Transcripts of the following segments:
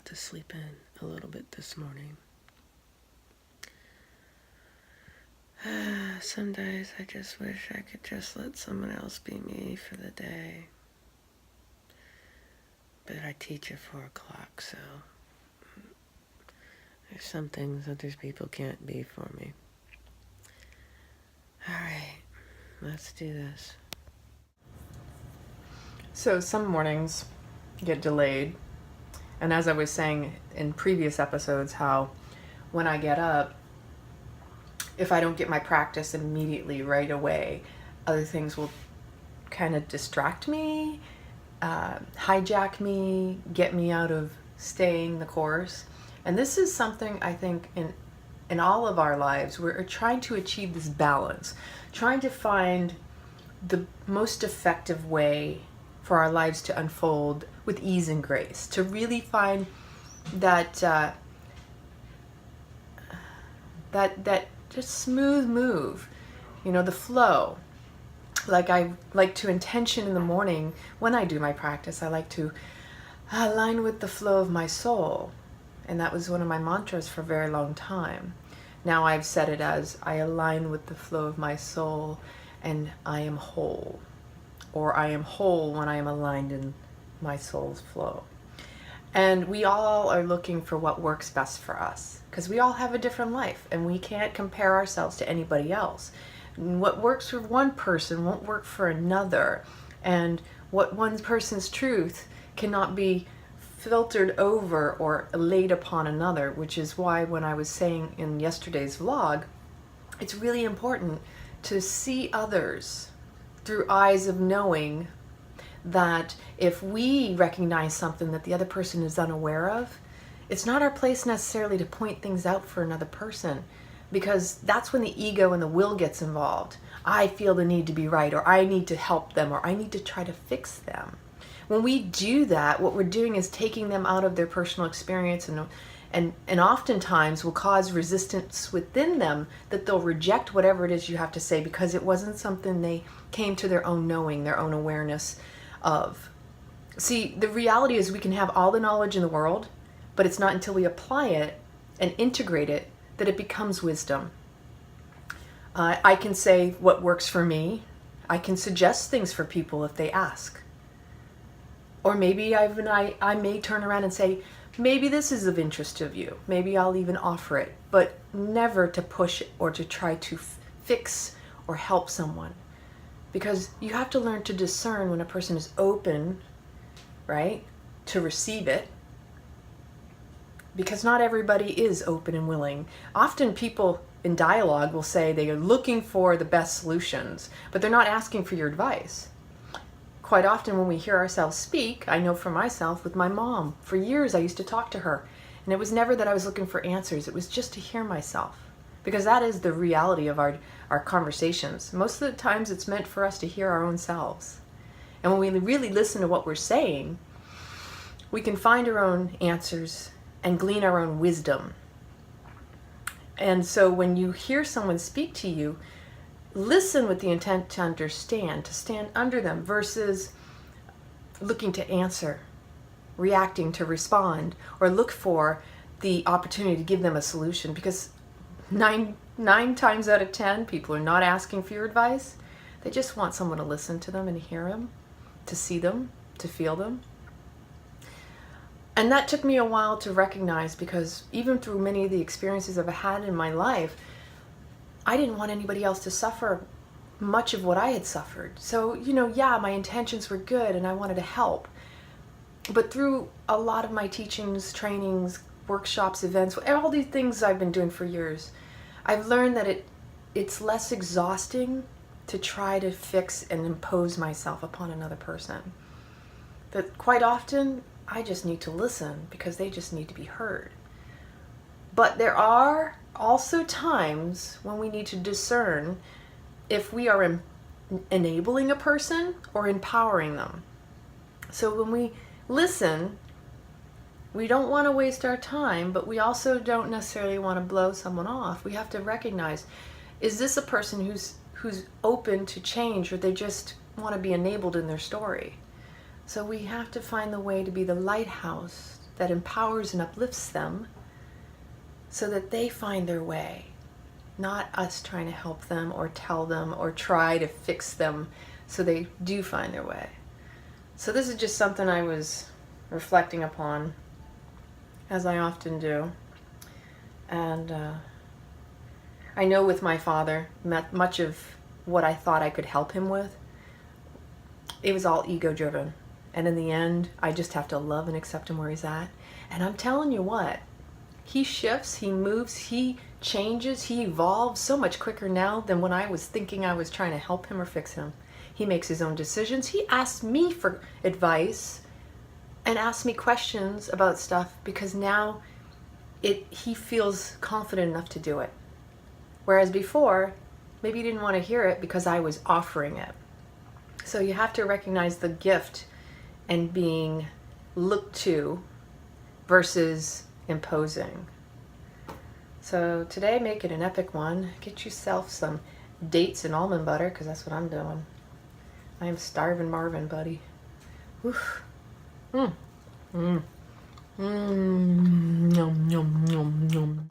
to sleep in a little bit this morning. Some days I just wish I could just let someone else be me for the day. But I teach at 4 o'clock, so there's some things other people can't be for me. Alright, let's do this. So some mornings get delayed. And as I was saying in previous episodes, how when I get up, if I don't get my practice immediately right away, other things will kind of distract me, hijack me, get me out of staying the course. And this is something I think in all of our lives, we're trying to achieve this balance, trying to find the most effective way for our lives to unfold with ease and grace, to really find that that just smooth move, the flow. Like I like to intention in the morning when I do my practice, I like to align with the flow of my soul. And that was one of my mantras for a very long time. Now I've said it as I align with the flow of my soul and I am whole. Or I am whole when I am aligned in my soul's flow. And we all are looking for what works best for us, because we all have a different life and we can't compare ourselves to anybody else. What works for one person won't work for another, and what one person's truth cannot be filtered over or laid upon another, which is why when I was saying in yesterday's vlog, it's really important to see others through eyes of knowing that if we recognize something that the other person is unaware of, it's not our place necessarily to point things out for another person, because that's when the ego and the will gets involved. I feel the need to be right, or I need to help them, or I need to try to fix them. When we do that, what we're doing is taking them out of their personal experience, and oftentimes will cause resistance within them, that they'll reject whatever it is you have to say because it wasn't something they came to their own knowing, their own awareness of. See, the reality is we can have all the knowledge in the world, but it's not until we apply it and integrate it that it becomes wisdom. I can say what works for me. I can suggest things for people if they ask. Or maybe I may turn around and say, maybe this is of interest to you. Maybe I'll even offer it, but never to push or to try to fix or help someone. Because you have to learn to discern when a person is open, right, to receive it. Because not everybody is open and willing. Often people in dialogue will say they are looking for the best solutions, but they're not asking for your advice. Quite often when we hear ourselves speak, I know for myself with my mom, for years I used to talk to her, and it was never that I was looking for answers, it was just to hear myself. Because that is the reality of our conversations. Most of the times it's meant for us to hear our own selves. And when we really listen to what we're saying, we can find our own answers and glean our own wisdom. And so when you hear someone speak to you, listen with the intent to understand, to stand under them, versus looking to answer, reacting to respond, or look for the opportunity to give them a solution. Because nine times out of 10, people are not asking for your advice. They just want someone to listen to them and hear them, to see them, to feel them. And that took me a while to recognize, because even through many of the experiences I've had in my life, I didn't want anybody else to suffer much of what I had suffered. So, yeah, my intentions were good and I wanted to help. But through a lot of my teachings, trainings, workshops, events, all these things I've been doing for years, I've learned that it's less exhausting to try to fix and impose myself upon another person. That quite often, I just need to listen because they just need to be heard. But there are also times when we need to discern if we are enabling a person or empowering them. So when we listen, we don't want to waste our time, but we also don't necessarily want to blow someone off. We have to recognize, is this a person who's open to change, or they just want to be enabled in their story? So we have to find the way to be the lighthouse that empowers and uplifts them so that they find their way, not us trying to help them or tell them or try to fix them so they do find their way. So this is just something I was reflecting upon, as I often do. And I know with my father, much of what I thought I could help him with, it was all ego-driven. And in the end, I just have to love and accept him where he's at. And I'm telling you what, he shifts, he moves, he changes, he evolves so much quicker now than when I was thinking I was trying to help him or fix him. He makes his own decisions. He asks me for advice and asks me questions about stuff because now he feels confident enough to do it. Whereas before, maybe he didn't want to hear it because I was offering it. So you have to recognize the gift and being looked to versus imposing. So today, make it an epic one. Get yourself some dates and almond butter, because that's what I'm doing. I am starving Marvin, buddy. Oof. Yum, yum, yum, yum.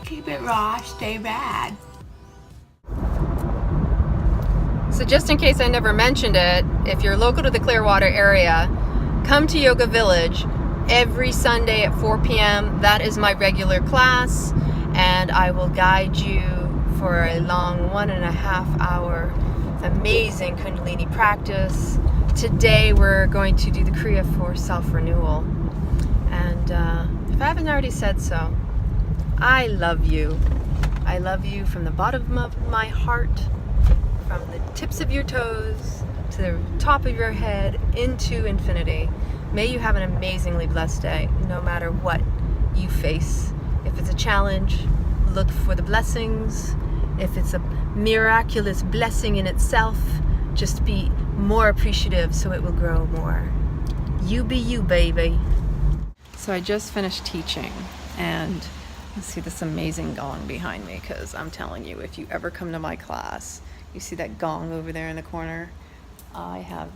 Keep it raw, stay rad. So just in case I never mentioned it, if you're local to the Clearwater area, come to Yoga Village every Sunday at 4 p.m. That is my regular class, and I will guide you for a long 1.5 hour amazing Kundalini practice. Today we're going to do the Kriya for Self-Renewal. And if I haven't already said so, I love you. I love you from the bottom of my heart, from the tips of your toes to the top of your head into infinity. May you have an amazingly blessed day, no matter what you face. If it's a challenge, look for the blessings. If it's a miraculous blessing in itself, just be more appreciative so it will grow more. You be you, baby. So I just finished teaching, and you see this amazing gong behind me, because I'm telling you, if you ever come to my class, you see that gong over there in the corner? I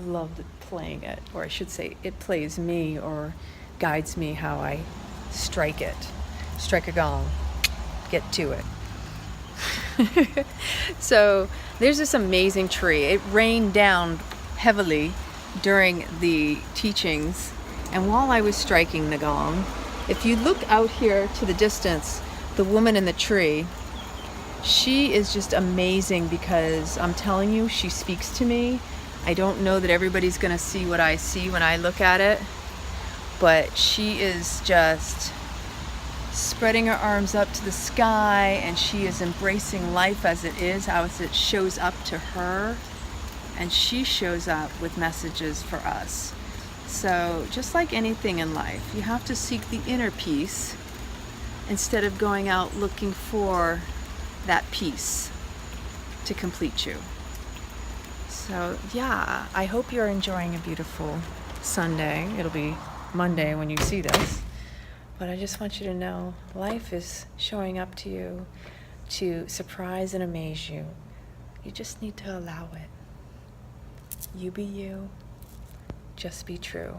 love playing it, or I should say it plays me or guides me how I strike it. Strike a gong, get to it. So there's this amazing tree. It rained down heavily during the teachings, and while I was striking the gong, if you look out here to the distance, the woman in the tree, she is just amazing, because I'm telling you, she speaks to me. I don't know that everybody's gonna see what I see when I look at it, but she is just spreading her arms up to the sky, and she is embracing life as it is, as it shows up to her, and she shows up with messages for us. So just like anything in life, you have to seek the inner peace instead of going out looking for that peace to complete you. So yeah, I hope you're enjoying a beautiful Sunday. It'll be Monday when you see this. But I just want you to know, life is showing up to you to surprise and amaze you. You just need to allow it. You be you. Just be true.